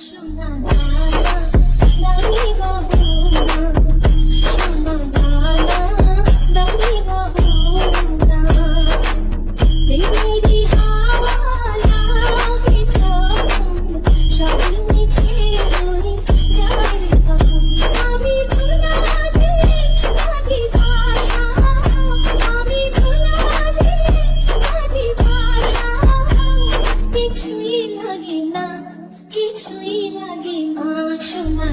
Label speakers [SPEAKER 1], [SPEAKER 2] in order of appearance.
[SPEAKER 1] শোনা গানা দামি গহনা, শোনা গানা দামি গহনা, তেরি হাওয়া লাগে যখন সবই মিছে রয়ে যায় তখন, আমি ভুলা দিলে লাগি ভাষা, আমি ভুলা দিলে লাগি ভাষা, কিছুই লাগে না, কিছুই লাগে না, শোনা